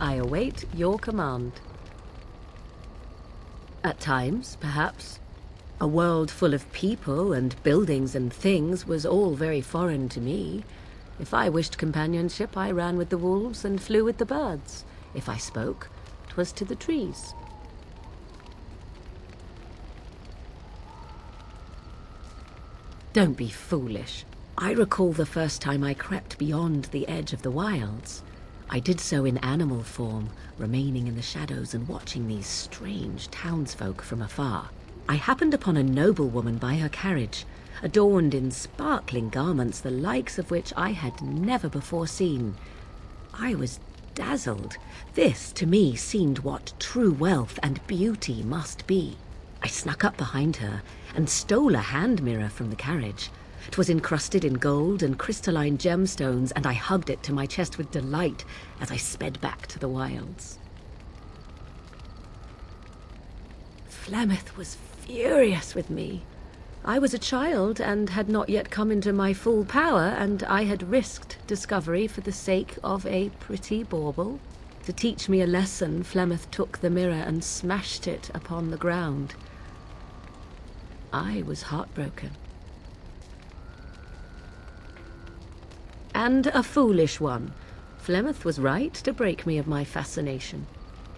I await your command. At times, perhaps. A world full of people and buildings and things was all very foreign to me. If I wished companionship, I ran with the wolves and flew with the birds. If I spoke, 'twas to the trees. Don't be foolish. I recall the first time I crept beyond the edge of the wilds. I did so in animal form, remaining in the shadows and watching these strange townsfolk from afar. I happened upon a noblewoman by her carriage, adorned in sparkling garments the likes of which I had never before seen. I was dazzled. This, to me, seemed what true wealth and beauty must be. I snuck up behind her and stole a hand mirror from the carriage. 'Twas encrusted in gold and crystalline gemstones, and I hugged it to my chest with delight as I sped back to the wilds. Flemeth was furious with me. I was a child and had not yet come into my full power, and I had risked discovery for the sake of a pretty bauble. To teach me a lesson, Flemeth took the mirror and smashed it upon the ground. I was heartbroken. And a foolish one. Flemeth was right to break me of my fascination.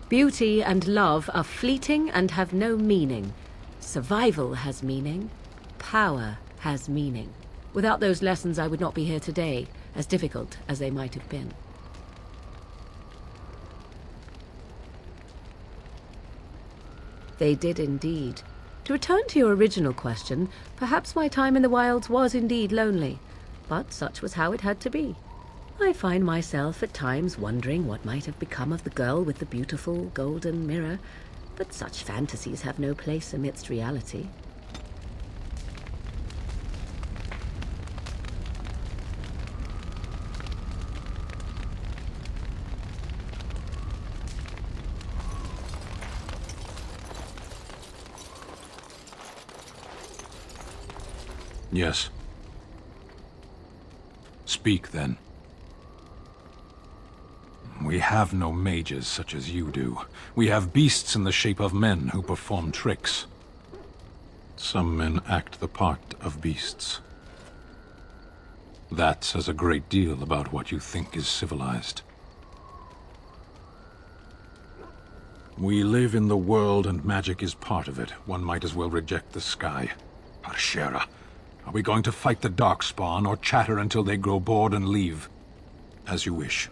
Beauty and love are fleeting and have no meaning. Survival has meaning. Power has meaning. Without those lessons, I would not be here today, as difficult as they might have been. They did indeed. To return to your original question, perhaps my time in the wilds was indeed lonely, but such was how it had to be. I find myself at times wondering what might have become of the girl with the beautiful golden mirror, but such fantasies have no place amidst reality. Yes. Speak, then. We have no mages such as you do. We have beasts in the shape of men who perform tricks. Some men act the part of beasts. That says a great deal about what you think is civilized. We live in the world, and magic is part of it. One might as well reject the sky. Arshera. Are we going to fight the Darkspawn, or chatter until they grow bored and leave? As you wish.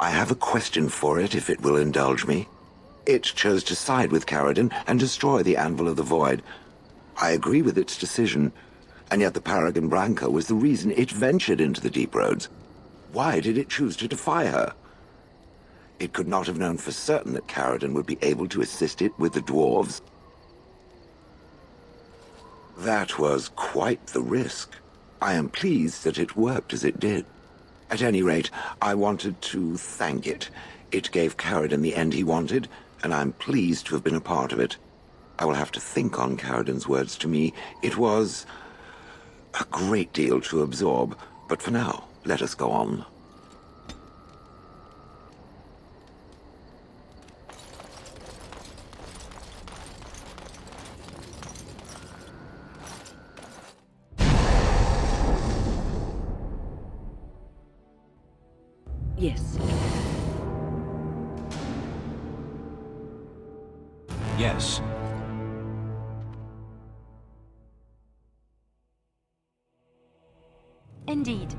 I have a question for it, if it will indulge me. It chose to side with Caradon and destroy the Anvil of the Void. I agree with its decision, and yet the Paragon Branca was the reason it ventured into the Deep Roads. Why did it choose to defy her? It could not have known for certain that Caradon would be able to assist it with the dwarves. That was quite the risk. I am pleased that it worked as it did. At any rate, I wanted to thank it. It gave Caradon the end he wanted, and I'm pleased to have been a part of it. I will have to think on Caradon's words to me. It was a great deal to absorb, but for now, let us go on. Yes. Yes. Indeed.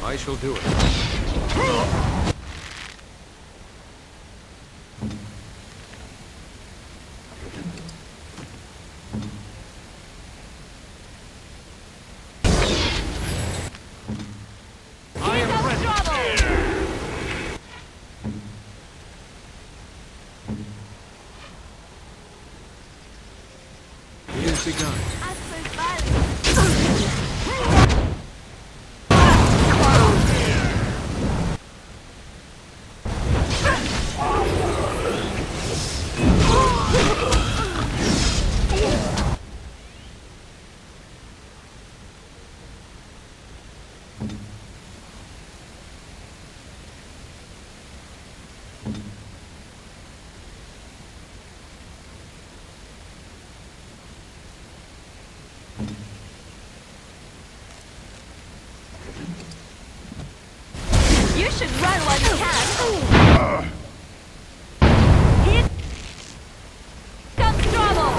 I shall do it. I am ready. Here's begun. You should run while you can. Here comes trouble.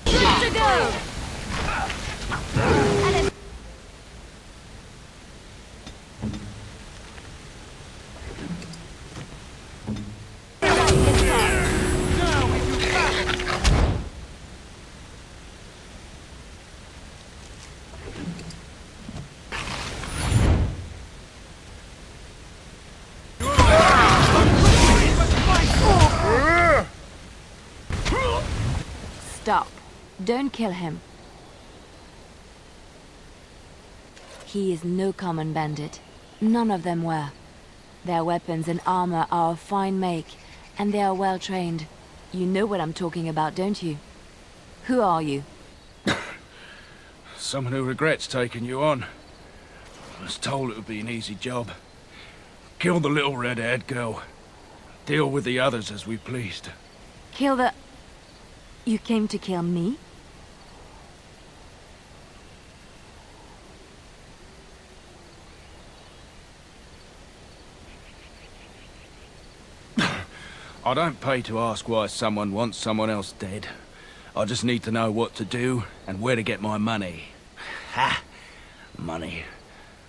Good to go. Stop. Don't kill him. He is no common bandit. None of them were. Their weapons and armor are of fine make, and they are well trained. You know what I'm talking about, don't you? Who are you? Someone who regrets taking you on. I was told it would be an easy job. Kill the little red-haired girl. Deal with the others as we pleased. Kill the... You came to kill me? I don't pay to ask why someone wants someone else dead. I just need to know what to do and where to get my money. Ha! Money.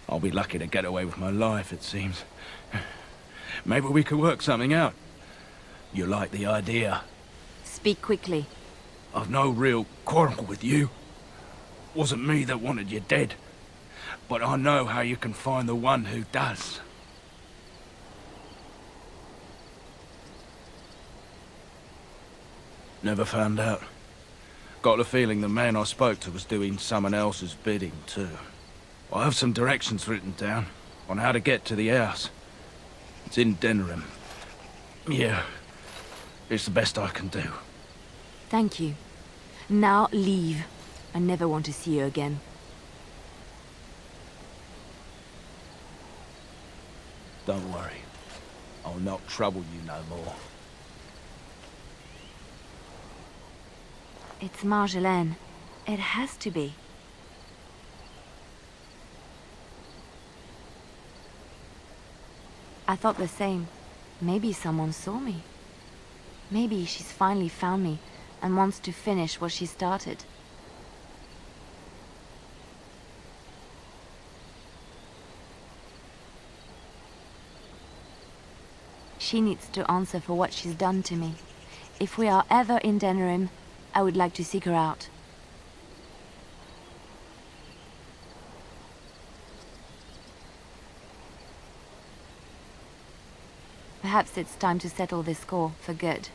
I'll be lucky to get away with my life, it seems. Maybe we could work something out. You like the idea? Speak quickly. I've no real quarrel with you. Wasn't me that wanted you dead. But I know how you can find the one who does. Never found out. Got the feeling the man I spoke to was doing someone else's bidding, too. I have some directions written down on how to get to the house. It's in Denerim. Yeah, it's the best I can do. Thank you. Now leave. I never want to see you again. Don't worry. I'll not trouble you no more. It's Marjolaine. It has to be. I thought the same. Maybe someone saw me. Maybe she's finally found me and wants to finish what she started. She needs to answer for what she's done to me. If we are ever in Denerim, I would like to seek her out. Perhaps it's time to settle this score for good.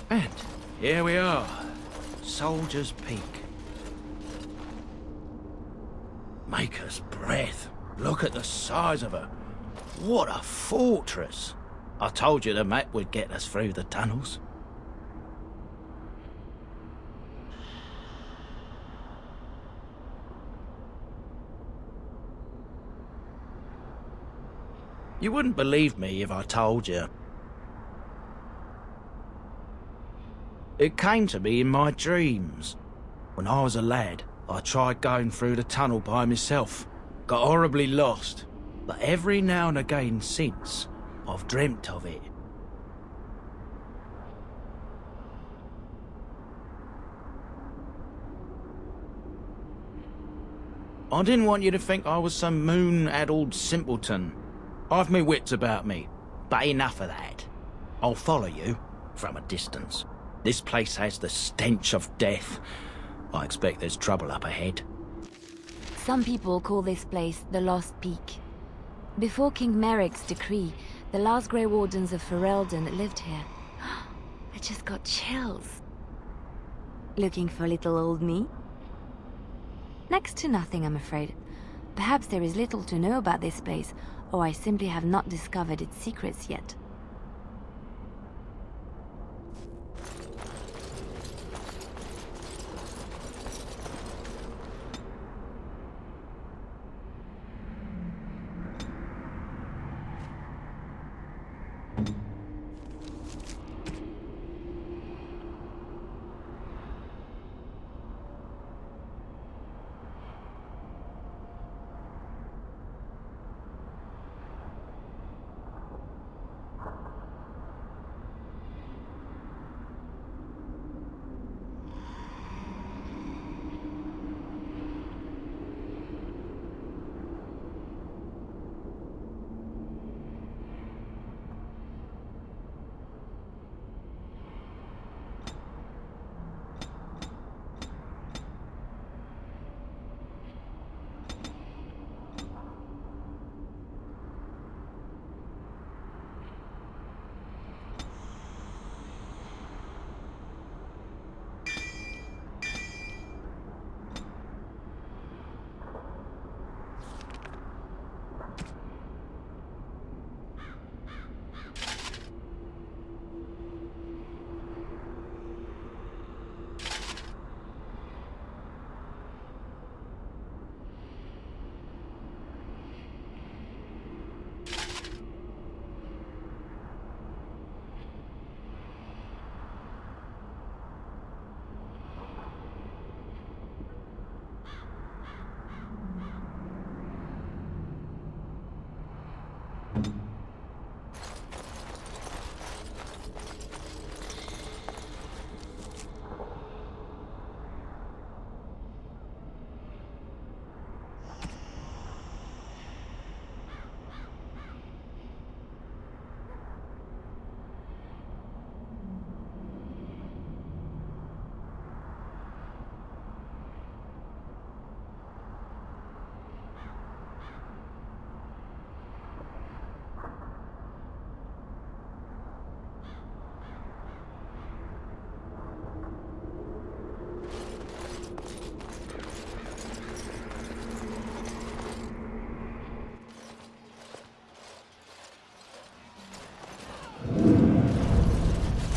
And here we are, Soldier's Peak. Maker's breath. Look at the size of her. What a fortress. I told you the map would get us through the tunnels. You wouldn't believe me if I told you. It came to me in my dreams. When I was a lad, I tried going through the tunnel by myself. Got horribly lost. But every now and again since, I've dreamt of it. I didn't want you to think I was some moon-addled simpleton. I've my wits about me, but enough of that. I'll follow you, from a distance. This place has the stench of death. I expect there's trouble up ahead. Some people call this place the Lost Peak. Before King Merrick's decree, the last Grey Wardens of Ferelden lived here. I just got chills. Looking for little old me? Next to nothing, I'm afraid. Perhaps there is little to know about this place, or I simply have not discovered its secrets yet.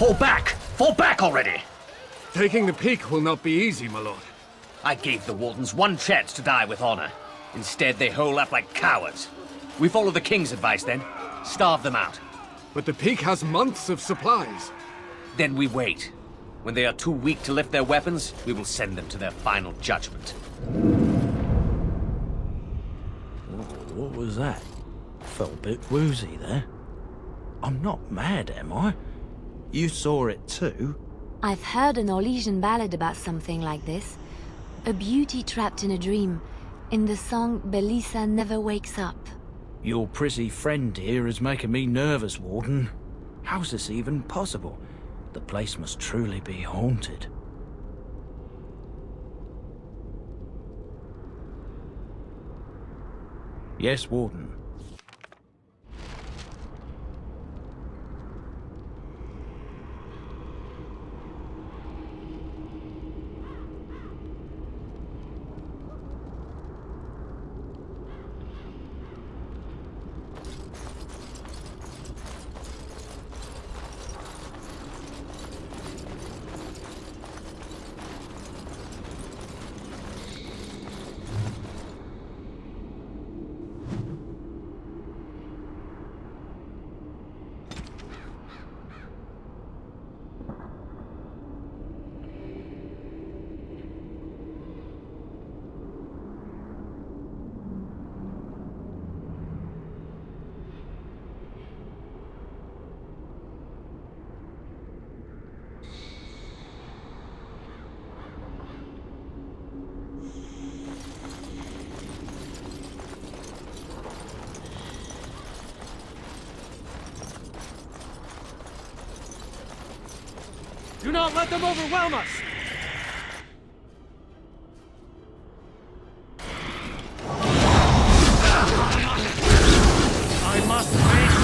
Fall back! Fall back already! Taking the peak will not be easy, my lord. I gave the Wardens one chance to die with honor. Instead, they hole up like cowards. We follow the King's advice then. Starve them out. But the peak has months of supplies. Then we wait. When they are too weak to lift their weapons, we will send them to their final judgment. What was that? Felt a bit woozy there. I'm not mad, am I? You saw it too? I've heard an Orlesian ballad about something like this. A beauty trapped in a dream. In the song, Belisa never wakes up. Your prissy friend here is making me nervous, Warden. How's this even possible? The place must truly be haunted. Yes, Warden. Do not let them overwhelm us! I must make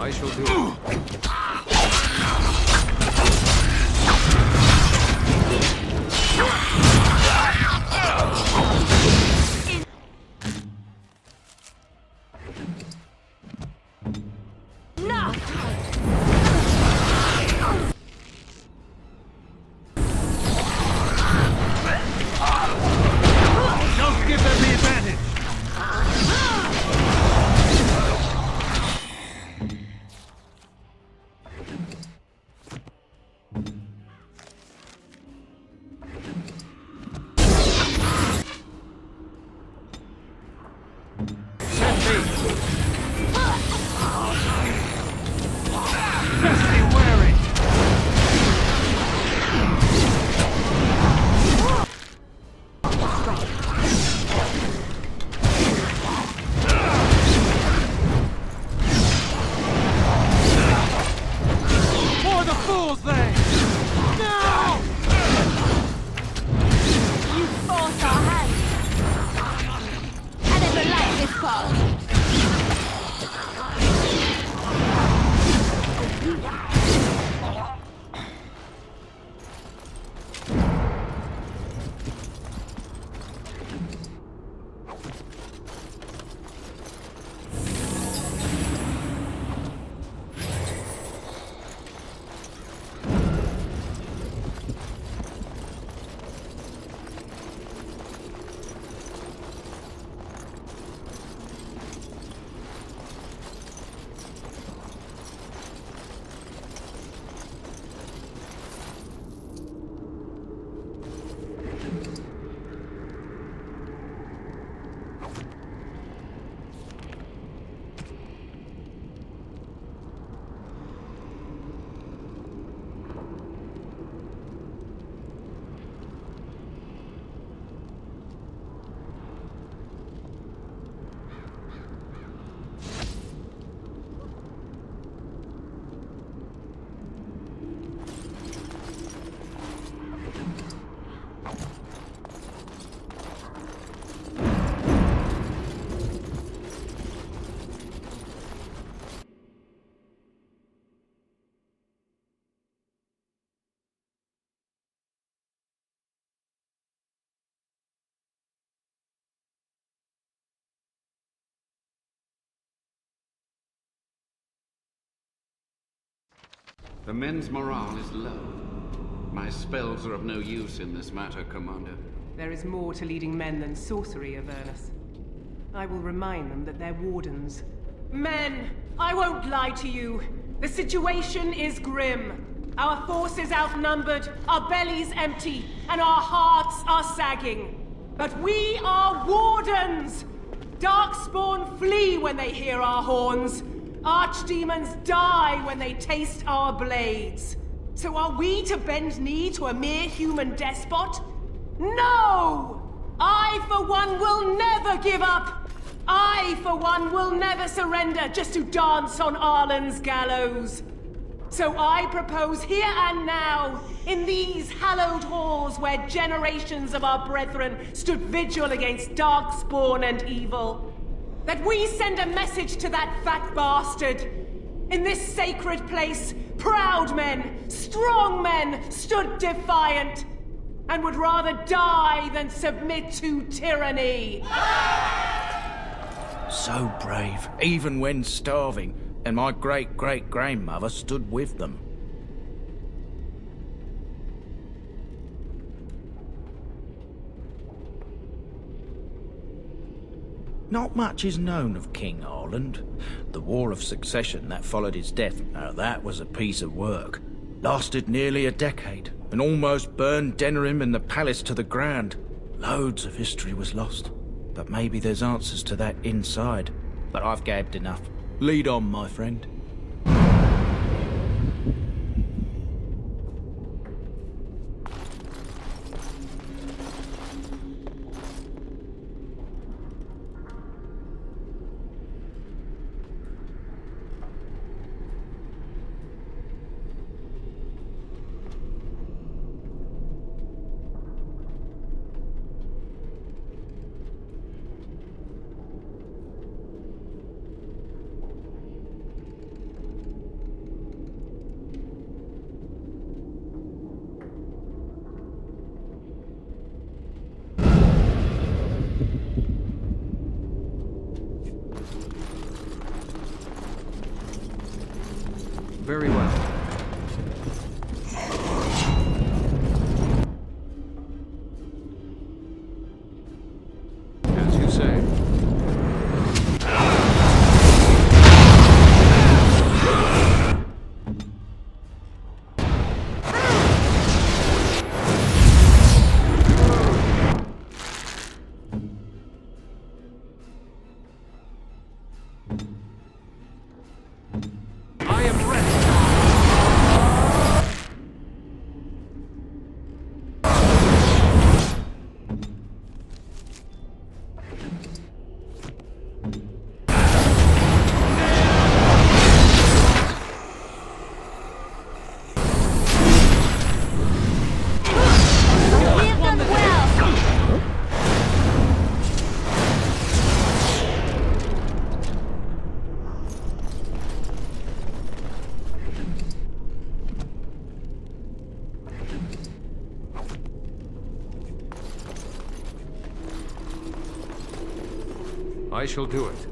I shall do it. Don't give them the advantage! The men's morale is low. My spells are of no use in this matter, Commander. There is more to leading men than sorcery, Avernus. I will remind them that they're wardens. Men, I won't lie to you. The situation is grim. Our forces outnumbered, our bellies empty, and our hearts are sagging. But we are wardens! Darkspawn flee when they hear our horns. Archdemons die when they taste our blades. So are we to bend knee to a mere human despot? No! I, for one, will never give up! I, for one, will never surrender just to dance on Arlen's gallows. So I propose here and now, in these hallowed halls where generations of our brethren stood vigil against darkspawn and evil, that we send a message to that fat bastard. In this sacred place, proud men, strong men stood defiant, and would rather die than submit to tyranny. So brave, even when starving, and my great-great-grandmother stood with them. Not much is known of King Arland. The War of Succession that followed his death, now that was a piece of work. Lasted nearly a decade, and almost burned Denerim and the palace to the ground. Loads of history was lost, but maybe there's answers to that inside. But I've gabbed enough. Lead on, my friend. Very well. As you say. I am ready. I shall do it.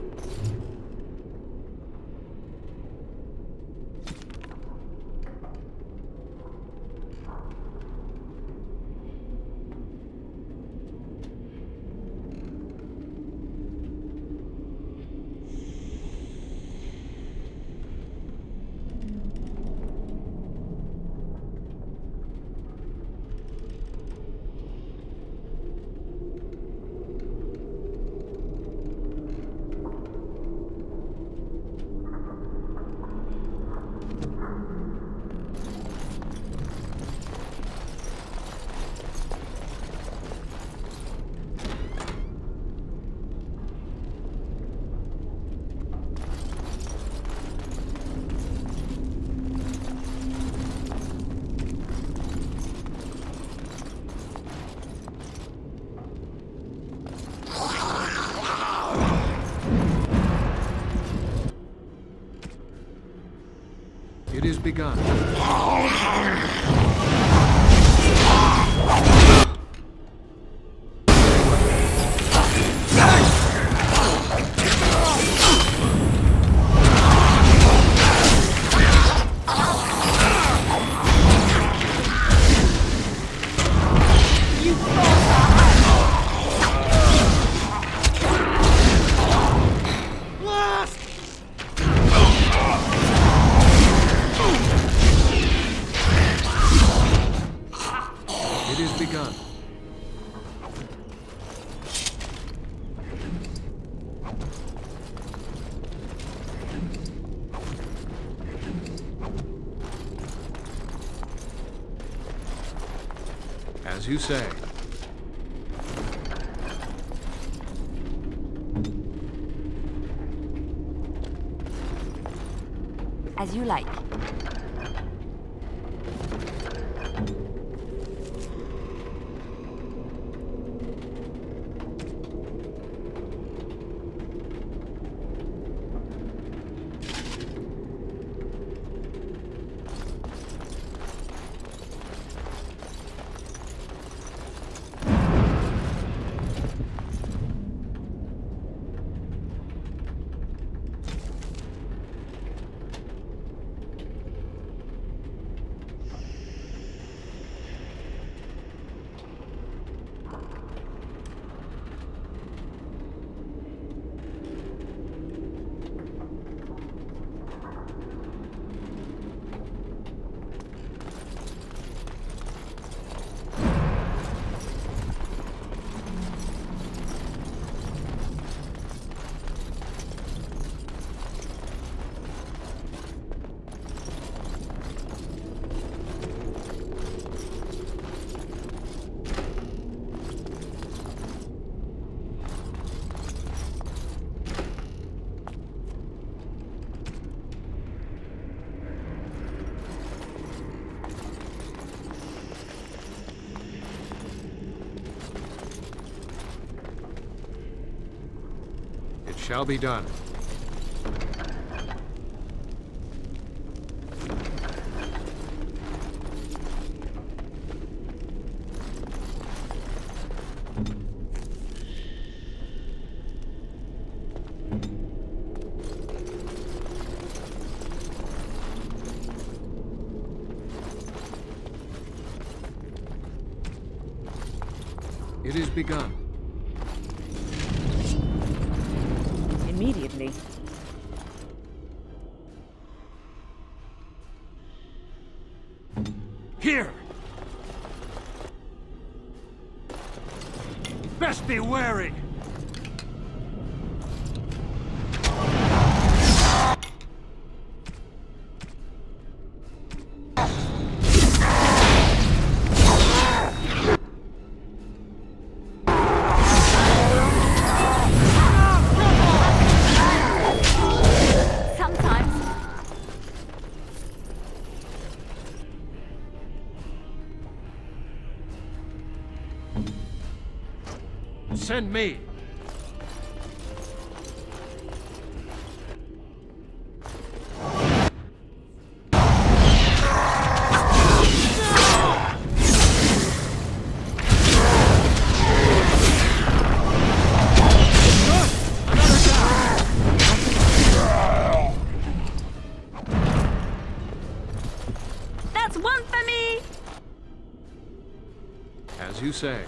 It is begun. It is begun. As you say. As you like. It shall be done. It is begun. Immediately. Here! Best be wary! Send me! That's one for me! As you say.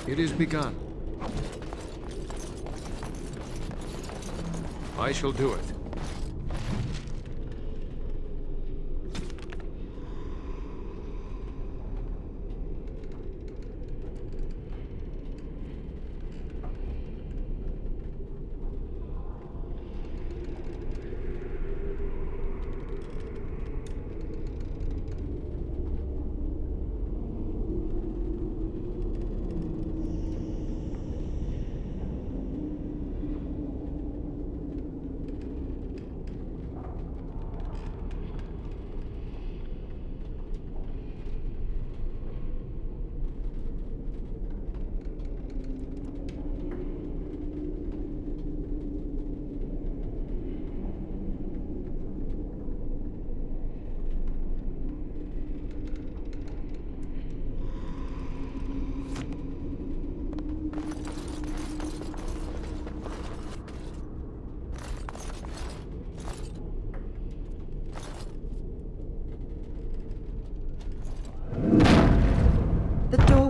It is begun. I shall do it.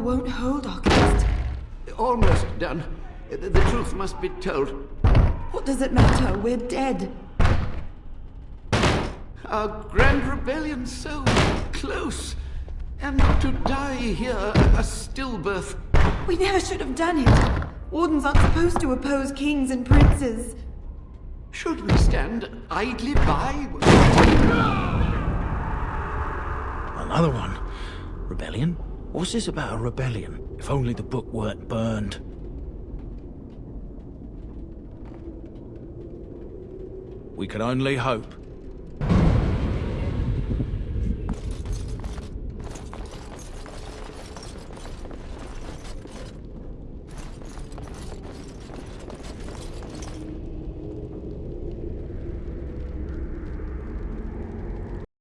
won't hold, Archivist. Almost done. The truth must be told. What does it matter? We're dead. Our grand rebellion so close. And to die here, a stillbirth. We never should have done it. Wardens aren't supposed to oppose kings and princes. Should we stand idly by? Another one. Rebellion? What's this about a rebellion? If only the book weren't burned. We can only hope.